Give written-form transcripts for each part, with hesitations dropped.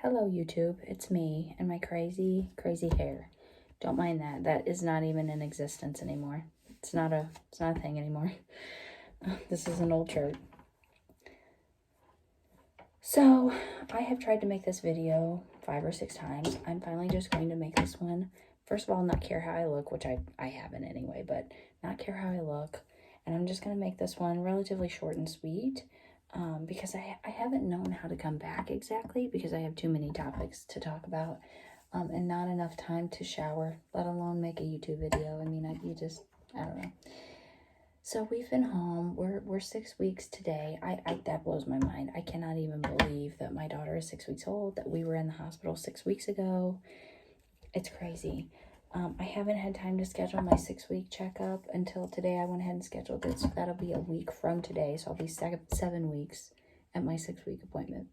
Hello YouTube, it's me and my crazy hair. Don't mind that. That is not even in existence anymore. It's not a thing anymore. This is an old shirt. So, I have tried to make this video 5 or 6 times. I'm finally just going to make this one. First of all, not care how I look, which I haven't anyway, but not care how I look. And I'm just going to make this one relatively short and sweet. Because I haven't known how to come back exactly because I have too many topics to talk about and not enough time to shower, let alone make a YouTube video. I mean, I don't know. So we've been home. We're 6 weeks today. That blows my mind. I cannot even believe that my daughter is 6 weeks old, that we were in the hospital 6 weeks ago. It's crazy. I haven't had time to schedule my 6-week checkup until today. I went ahead and scheduled it, so that'll be a week from today. So I'll be 7 weeks at my 6-week appointment.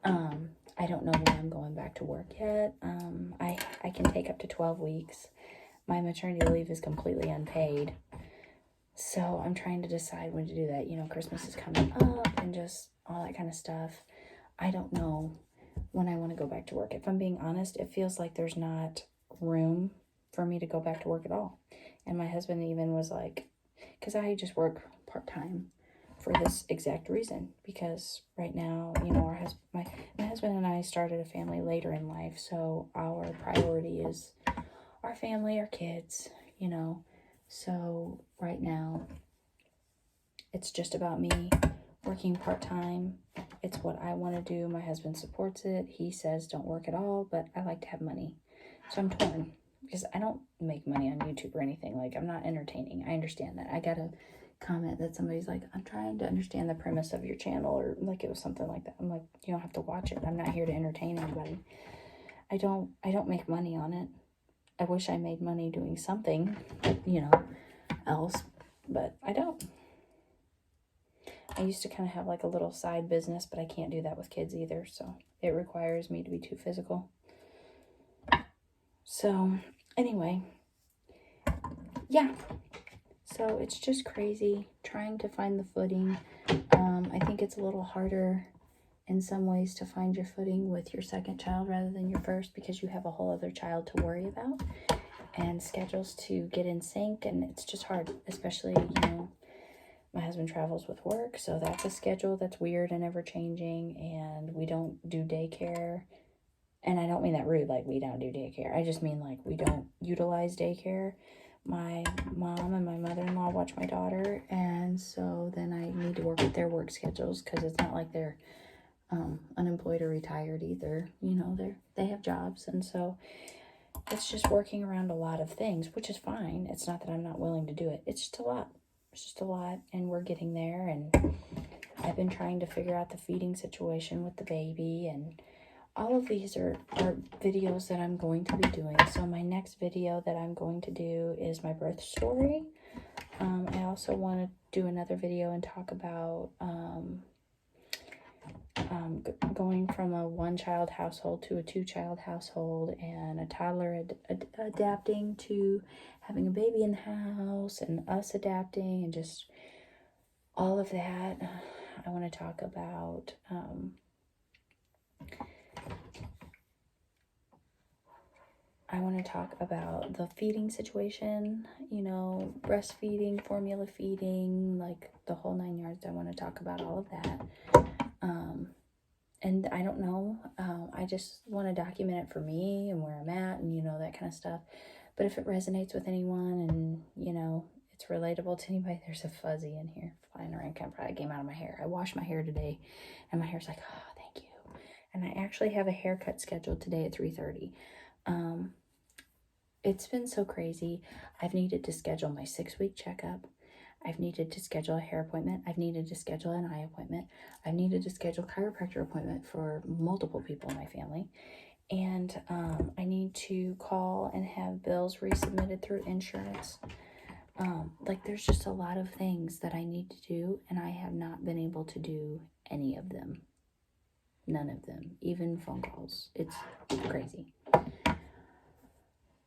I don't know when I'm going back to work yet. I can take up to 12 weeks. My maternity leave is completely unpaid. So I'm trying to decide when to do that. You know, Christmas is coming up and just all that kind of stuff. I don't know when I want to go back to work. If I'm being honest, it feels like there's not room for me to go back to work at all. And my husband even was like, because I just work part-time for this exact reason, because right now, you know, my husband and I started a family later in life, so our priority is our family, our kids, you know. So right now it's just about me working part-time. It's what I want to do. My husband supports it. He says don't work at all, but I like to have money. So I'm torn because I don't make money on YouTube or anything. Like, I'm not entertaining. I understand that. I got a comment that somebody's like, I'm trying to understand the premise of your channel, or like it was something like that. I'm like, you don't have to watch it. I'm not here to entertain anybody. I don't make money on it. I wish I made money doing something, you know, else, but I don't. I used to kind of have like a little side business, but I can't do that with kids either. So it requires me to be too physical. So anyway, yeah. So it's just crazy trying to find the footing. I think it's a little harder in some ways to find your footing with your second child rather than your first, because you have a whole other child to worry about and schedules to get in sync, and it's just hard, especially, you know, my husband travels with work, so that's a schedule that's weird and ever changing, and we don't do daycare. And I don't mean that rude, like we don't do daycare. I just mean like we don't utilize daycare. My mom and my mother-in-law watch my daughter, and so then I need to work with their work schedules, because it's not like they're unemployed or retired either. You know, they have jobs, and so it's just working around a lot of things, which is fine. It's not that I'm not willing to do it. It's just a lot. It's just a lot, and we're getting there, and I've been trying to figure out the feeding situation with the baby, and all of these are videos that I'm going to be doing. So my next video that I'm going to do is my birth story. I also want to do another video and talk about going from a 1-child household to a 2-child household, and a toddler adapting to having a baby in the house, and us adapting, and just all of that. I want to talk about the feeding situation, you know, breastfeeding, formula feeding, like the whole 9 yards. I want to talk about all of that. And I don't know, I just want to document it for me and where I'm at, and, you know, that kind of stuff. But if it resonates with anyone, and, you know, it's relatable to anybody. There's a fuzzy in here flying around. Probably came out of my hair. I washed my hair today, and my hair's like, oh, thank you. And I actually have a haircut scheduled today at 3:30. It's been so crazy. I've needed to schedule my 6-week checkup. I've needed to schedule a hair appointment. I've needed to schedule an eye appointment. I've needed to schedule a chiropractor appointment for multiple people in my family. And I need to call and have bills resubmitted through insurance. Like, there's just a lot of things that I need to do, and I have not been able to do any of them. None of them. Even phone calls. It's crazy.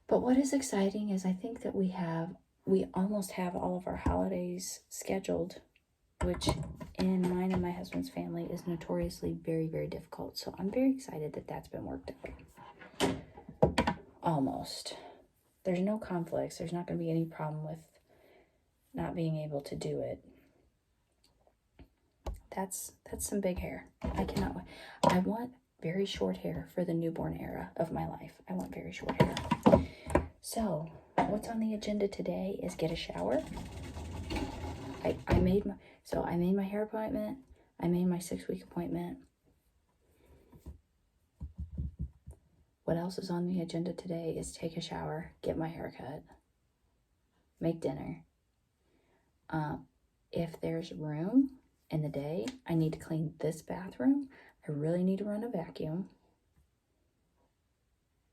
But what is exciting is I think that we almost have all of our holidays scheduled. which in mine and my husband's family is notoriously very, very difficult. So I'm very excited that that's been worked out. Almost. There's no conflicts. There's not going to be any problem with not being able to do it. That's some big hair. I cannot wait. I want very short hair for the newborn era of my life. I want very short hair. So what's on the agenda today is get a shower. I made my hair appointment. I made my 6-week appointment. What else is on the agenda today is take a shower, get my hair cut, make dinner. If there's room in the day, I need to clean this bathroom. I really need to run a vacuum.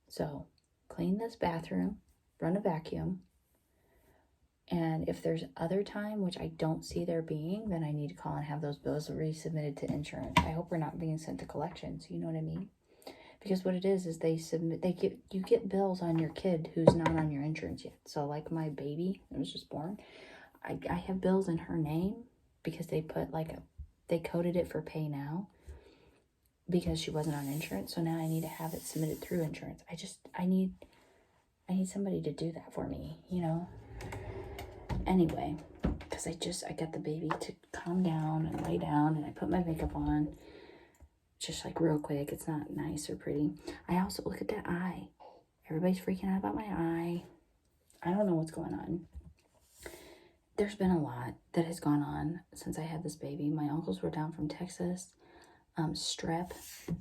So clean this bathroom, run a vacuum. And if there's other time, which I don't see there being, then I need to call and have those bills resubmitted to insurance. I hope we're not being sent to collections. You know what I mean? Because what it is you get bills on your kid who's not on your insurance yet. So like my baby that was just born, I have bills in her name because they put they coded it for pay now because she wasn't on insurance. So now I need to have it submitted through insurance. I need somebody to do that for me, you know? Anyway, because I got the baby to calm down and lay down, and I put my makeup on just like real quick. It's not nice or pretty. I also, look at that eye. Everybody's freaking out about my eye. I don't know what's going on. There's been a lot that has gone on since I had this baby. My uncles were down from Texas. Strep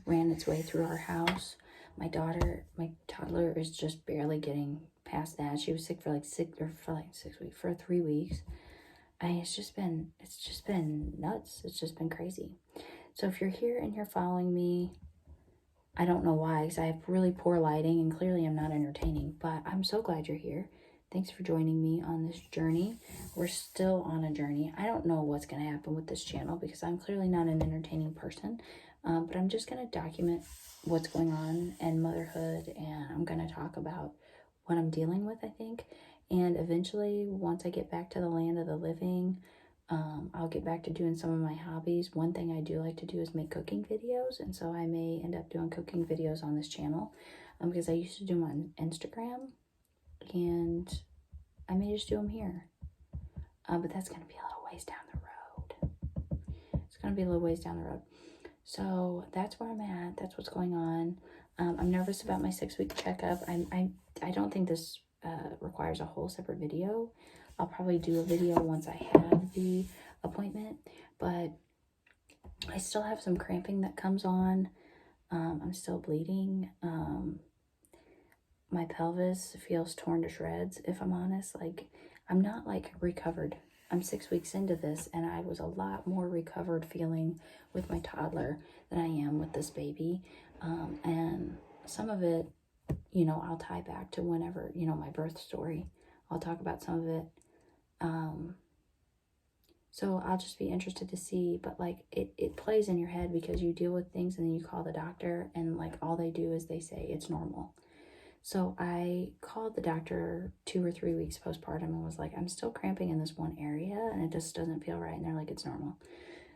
ran its way through our house. My toddler is just barely getting past that. She was sick for 3 weeks. It's just been nuts. It's just been crazy. So if you're here and you're following me, I don't know why, because I have really poor lighting and clearly I'm not entertaining, but I'm so glad you're here. Thanks for joining me on this journey. We're still on a journey. I don't know what's going to happen with this channel because I'm clearly not an entertaining person, but I'm just going to document what's going on in motherhood, and I'm going to talk about what I'm dealing with, I think. And eventually, once I get back to the land of the living, I'll get back to doing some of my hobbies. One thing I do like to do is make cooking videos, and so I may end up doing cooking videos on this channel because I used to do them on Instagram, and I may just do them here. But that's going to be a little ways down the road. It's going to be a little ways down the road. So that's where I'm at. That's what's going on. I'm nervous about my 6-week checkup. I don't think this requires a whole separate video. I'll probably do a video once I have the appointment, but I still have some cramping that comes on. I'm still bleeding. My pelvis feels torn to shreds, if I'm honest. I'm not recovered. I'm 6 weeks into this, and I was a lot more recovered feeling with my toddler than I am with this baby. And some of it, I'll tie back to whenever, my birth story. I'll talk about some of it. So I'll just be interested to see, but it plays in your head because you deal with things and then you call the doctor and all they do is they say it's normal. So I called the doctor 2 or 3 weeks postpartum and was like, I'm still cramping in this one area and it just doesn't feel right. And they're like, it's normal.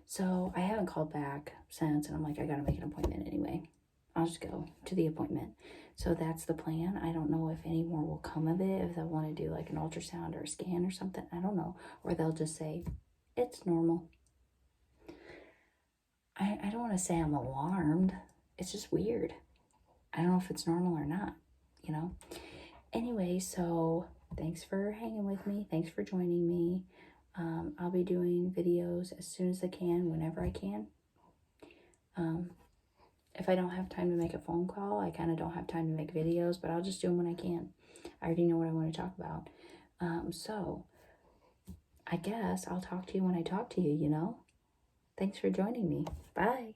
So I haven't called back since, and I'm like, I got to make an appointment anyway. I'll just go to the appointment. So that's the plan. I don't know if any more will come of it, if they'll want to do an ultrasound or a scan or something. I don't know. Or they'll just say, it's normal. I don't want to say I'm alarmed. It's just weird. I don't know if it's normal or not, Anyway, so thanks for hanging with me. Thanks for joining me. I'll be doing videos as soon as I can, whenever I can. If I don't have time to make a phone call, I kind of don't have time to make videos, but I'll just do them when I can. I already know what I want to talk about. So I guess I'll talk to you when I talk to you, Thanks for joining me. Bye.